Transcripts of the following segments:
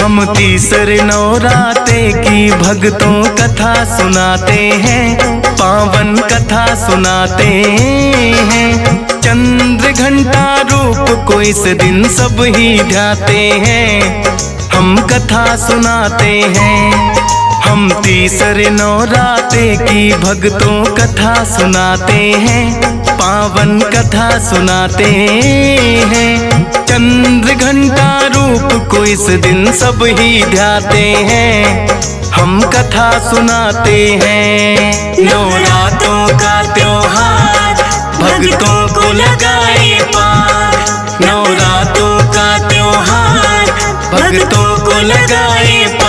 हम तीसरे नवराते की भक्तों कथा सुनाते हैं, पावन कथा सुनाते हैं। चंद्र घंटा रूप को इस दिन सब ही ध्याते हैं, हम कथा सुनाते हैं। हम तीसरे नवराते की भक्तों कथा सुनाते हैं, पावन कथा सुनाते हैं। चंद्र घंटा रूप को इस दिन सब ही ध्याते हैं, हम कथा सुनाते हैं। नवरात्रों का त्योहार भक्तों को लगाए पार, नवरात्रों का त्योहार भक्तों को लगाए पार।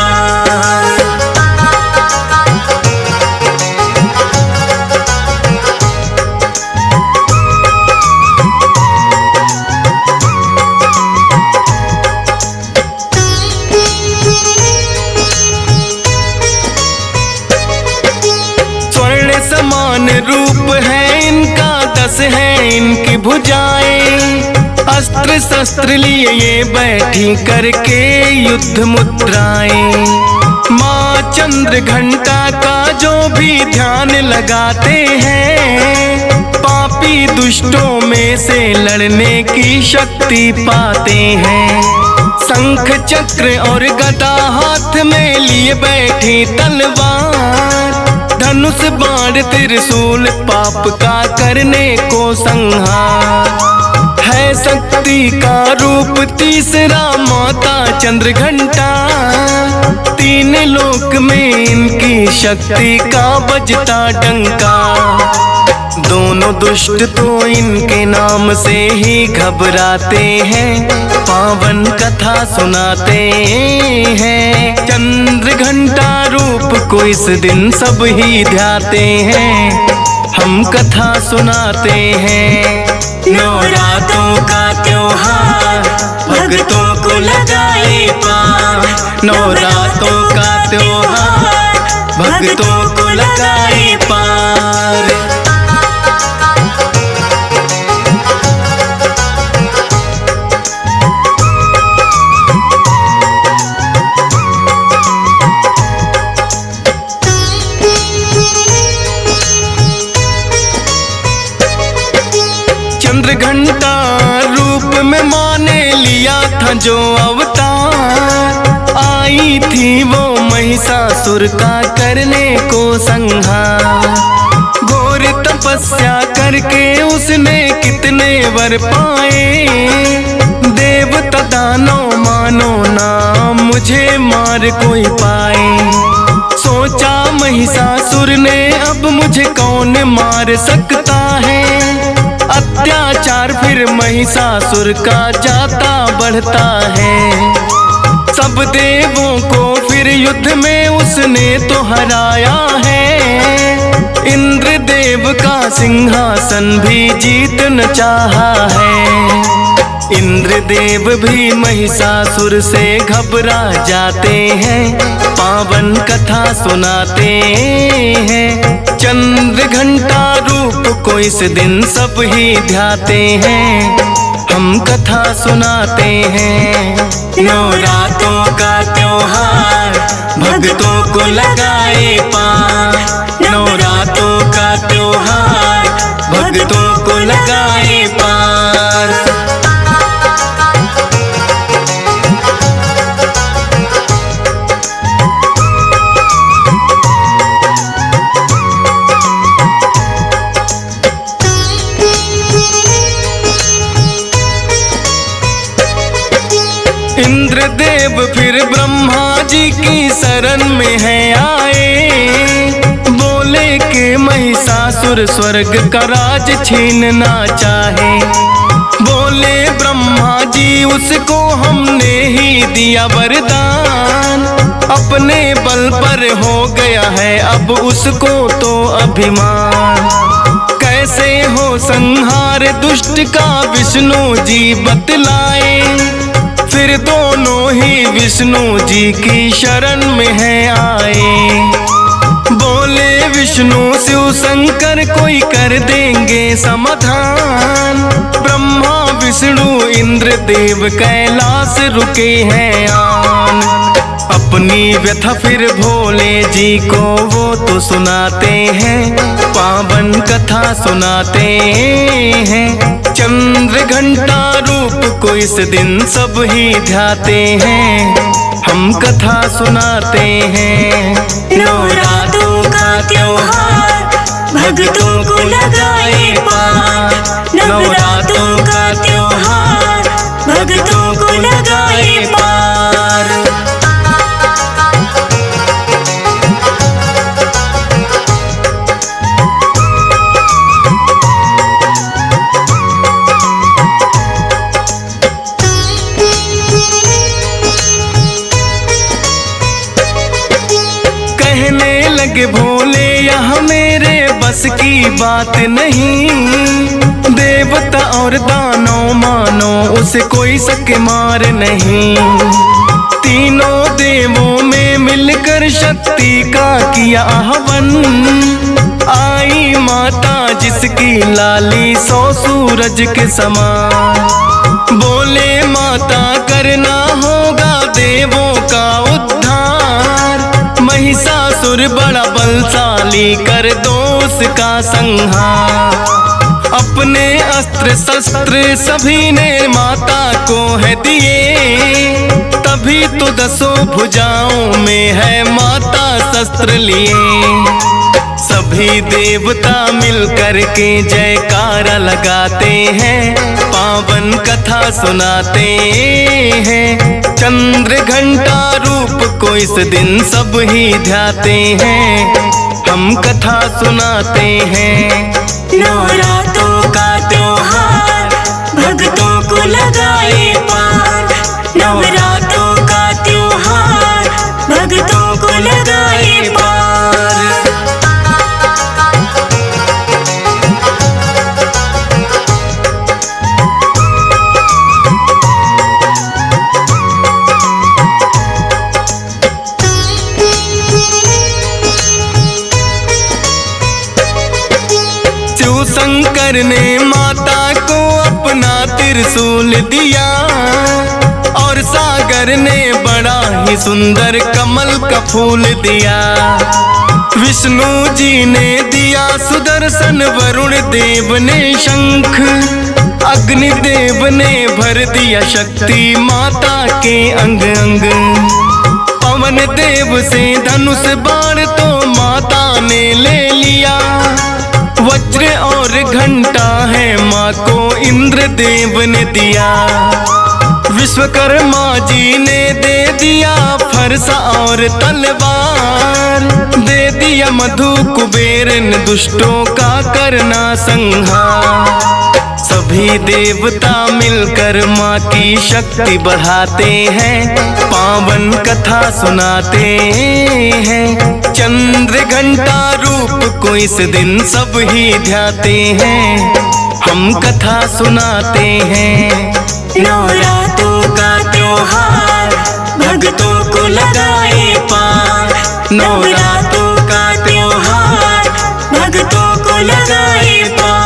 समान रूप है इनका, 10 है इनकी भुजाएं। अस्त्र शस्त्र लिए ये बैठी करके युद्ध मुद्राएं। माँ चंद्र घंटा का जो भी ध्यान लगाते हैं, पापी दुष्टों में से लड़ने की शक्ति पाते हैं। शंख चक्र और गदा हाथ में लिए बैठी तलवार, धनुष बाण त्रिशूल पाप का करने को संहार। है शक्ति का रूप तीसरा माता चंद्र घंटा, 3 लोक में इनकी शक्ति का बजता डंका। दोनों दुष्ट तो इनके नाम से ही घबराते हैं, पावन कथा सुनाते हैं। चंद्र घंटा रूप को इस दिन सब ही ध्याते हैं, हम कथा सुनाते हैं। नवरात्रों का त्योहार भक्तों को लगाए पार, नवरात्रों का त्योहार भक्तों को लगाए पार। चंद्र घंटा रूप में माँ ने लिया था जो अवतार, आई थी वो महिषासुर का करने को संहार। घोर तपस्या करके उसने कितने वर पाए, देवता दानव मानो ना मुझे मार कोई पाए। सोचा महिषासुर ने अब मुझे कौन मार सकता है, अत्याचार फिर महिषासुर का जाता बढ़ता है। सब देवों को फिर युद्ध में उसने तो हराया है, इंद्र देव का सिंहासन भी जीतना चाहा है। इंद्र देव भी महिषासुर से घबरा जाते हैं, पावन कथा सुनाते हैं। चंद्र घंटा रूप को इस दिन सब ही ध्याते हैं, हम कथा सुनाते हैं। नवरात्रों का त्योहार भक्तों को लगाए पार, नवरात्रों का त्योहार भक्तों को लगाए पार। इंद्रदेव फिर ब्रह्मा जी की शरण में है आए, बोले कि महिषासुर स्वर्ग का राज छीनना चाहे। बोले ब्रह्मा जी उसको हमने ही दिया वरदान, अपने बल पर हो गया है अब उसको तो अभिमान। कैसे हो संहार दुष्ट का विष्णु जी बतलाए, फिर दोनों ही विष्णु जी की शरण में है आए। बोले विष्णु शिव शंकर कोई कर देंगे समाधान, ब्रह्मा विष्णु इंद्र देव कैलाश रुके हैं आन। व्यथा फिर भोले जी को वो तो सुनाते हैं, पावन कथा सुनाते हैं। चंद्र घंटा रूप को इस दिन सब ही ध्याते हैं, हम कथा सुनाते हैं। नवरात्रों का त्योहार भक्तों को लगाए पार, नवरात्रों का त्योहार भक्तों को लगाए पार। कहने लगे भोले यह मेरे बस की बात नहीं, देवता और दानव मानो उसे कोई सके मार नहीं। तीनों देवों में मिलकर शक्ति का किया आह्वान, आई माता जिसकी लाली 100 सूरज के समान। बोले माता करना होगा देवों का उद्धार, महिषासुर बड़ा बलशाली कर दो उसका संहार। अपने अस्त्र शस्त्र सभी ने माता को है दिए, तभी तो 10 भुजाओं में है माता शस्त्र लिए। सभी देवता मिलकर के जयकारा लगाते हैं, पावन कथा सुनाते हैं। चंद्र घंटा रूप को इस दिन सब ही ध्याते हैं, हम कथा सुनाते हैं। नवरात्रों का त्योहार भक्तों को लगाए पार, नवरात्रों का त्योहार भक्तों को लगाए पार। शंकर ने माता को अपना त्रिशूल दिया, और सागर ने बड़ा ही सुंदर कमल का फूल दिया। विष्णु जी ने दिया सुदर्शन, वरुण देव ने शंख, अग्निदेव ने भर दिया शक्ति माता के अंग अंग। पवन देव से धनुष बाण तो माता ने ले लिया, वज्र और घंटा है माँ को इंद्र देव ने दिया। विश्वकर्मा जी ने दे दिया फरसा और तलवार, दे दिया मधु कुबेर ने दुष्टों का करना संहार। सभी देवता मिलकर माँ की शक्ति बढ़ाते हैं, पावन कथा सुनाते हैं। चंद्र घंटा रूप को इस दिन सब ही ध्याते हैं, हम कथा सुनाते हैं। नवरात्रों का त्योहार भक्तों को लगाए पार, नवरात्रों का त्योहार भक्तों को लगाए पार।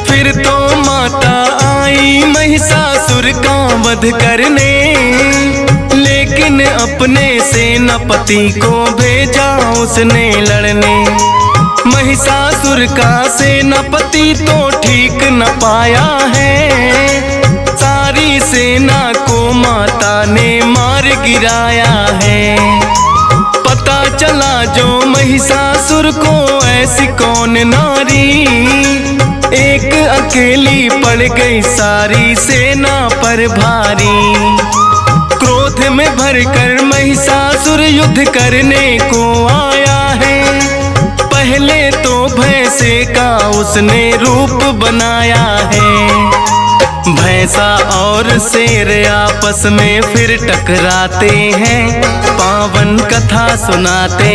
फिर तो माता आई महिषासुर का वध करने, लेकिन अपने सेनापति को भेजा उसने लड़ने। महिषासुर का सेनापति तो ठीक न पाया है, सारी सेना को माता ने मार गिराया है। पता चला जो महिषासुर को ऐसी कौन नारी, एक अकेली पड़ गई सारी सेना पर भारी। क्रोध में भरकर महिषासुर युद्ध करने को आया है, पहले तो भैंसे का उसने रूप बनाया है। भैंसा और शेर आपस में फिर टकराते हैं, पावन कथा सुनाते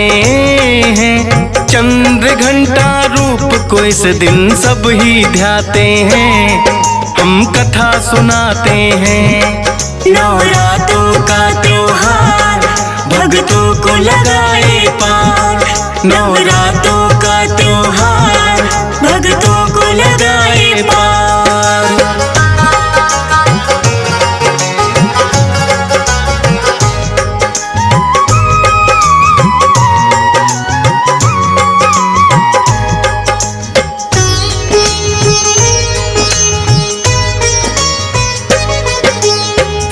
हैं। चंद्र घंटा रूप को इस दिन सब ही ध्याते हैं, हम कथा सुनाते हैं। नवरात्रों का त्योहार, भक्तों को लगाए पार। नवरात्रों का त्योहार, भक्तों को लगाए पार।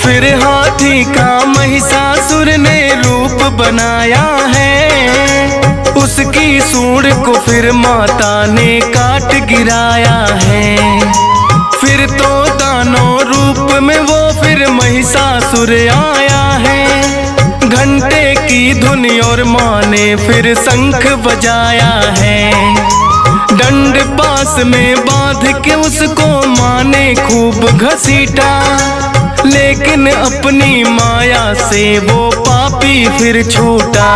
फिर हाथी का महिषासुर ने रूप बनाया है, उसकी सूंड को फिर माता ने काट गिराया है। फिर तो दानव रूप में वो फिर महिषासुर आया है। घंटे की धुन और माँ ने फिर शंख बजाया है। दंड पास में बांध के उसको माँ ने खूब घसीटा, लेकिन अपनी माया से वो पापी फिर छूटा।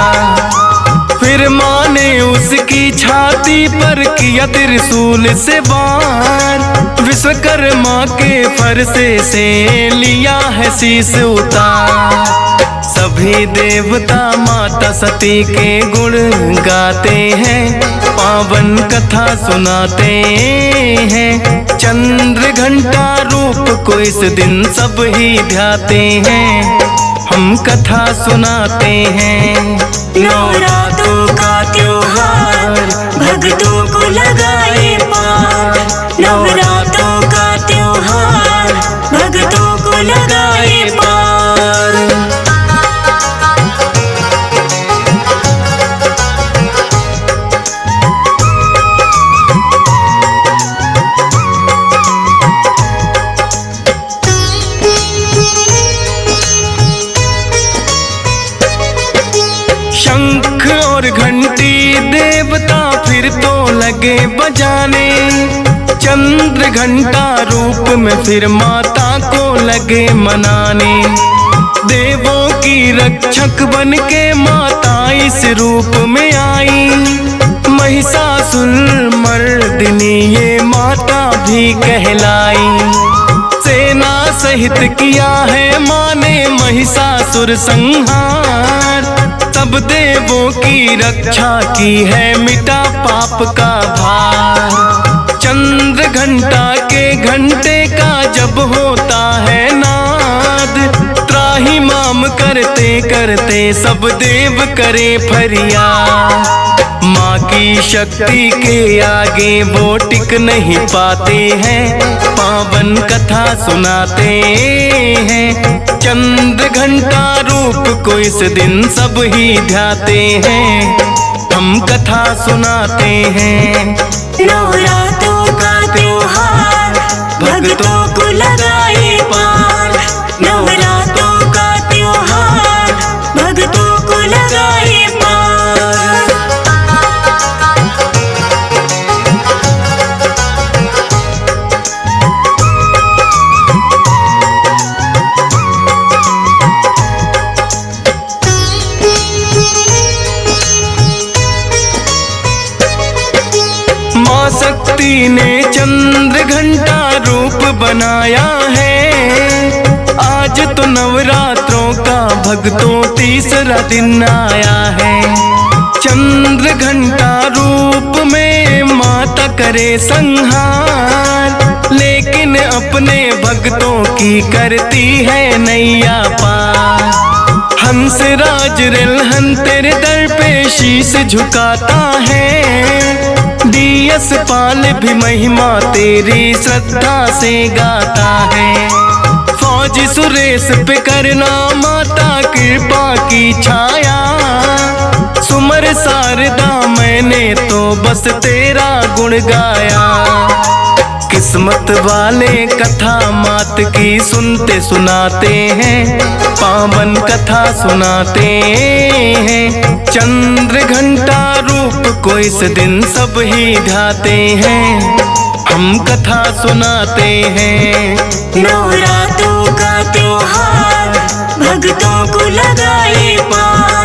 फिर माँ ने उसकी छाती पर किया त्रिशूल से वार, विश्वकर्मा के फरसे से लिया है शीश उतार। सभी देवता माता सती के गुण गाते हैं, पावन कथा सुनाते हैं। चंद्र घंटा रूप को इस दिन सब ही ध्याते हैं, हम कथा सुनाते हैं। नवरात्रों का त्योहार, भक्तों को लगाए पार। नवरात्रों का त्योहार, भक्तों को लगाए पार। शंख और घंटी देवता फिर तो लगे बजाने, चंद्र घंटा रूप में फिर माता को लगे मनाने। देवों की रक्षक बन के माता इस रूप में आई, महिषासुर मर्दिनी ये माता भी कहलाई। सेना सहित किया है माँ ने महिषासुर संहार, सब देवों की रक्षा की है मिटा पाप का भार। चंद्र घंटा के घंटे का जब होता है नाद, त्राही माम करते करते सब देव करे फरियाद। माँ की शक्ति के आगे वो टिक नहीं पाते हैं, पावन कथा सुनाते हैं। चंद्र घंटा रूप को इस दिन सब ही ध्याते हैं, हम कथा सुनाते हैं। नवरात्रों का त्योहार, भक्तों को लगाए पार। नवरात्रों का त्योहार, भक्तों को लगाए पार। माँ शक्ति ने चंद्र घंटा रूप बनाया है, आज तो नवरात्रों का भक्तों तीसरा दिन आया है। चंद्र घंटा रूप में माता करे संहार, लेकिन अपने भक्तों की करती है नैया पार। हंस राज रिलहन तेरे दर पे शीश झुकाता है, डीएस पाल भी महिमा तेरी श्रद्धा से गाता है। फौजी सुरेश पे करना माता कृपा की छाया, सुमर शारदा मैंने तो बस तेरा गुण गाया। किस्मत वाले कथा मात की सुनते सुनाते हैं, पावन कथा सुनाते हैं। चंद्र घंटा रूप को इस दिन सब ही ध्याते हैं, हम कथा सुनाते हैं। नवरात्रों का त्योहार, भक्तों को लगाए पार।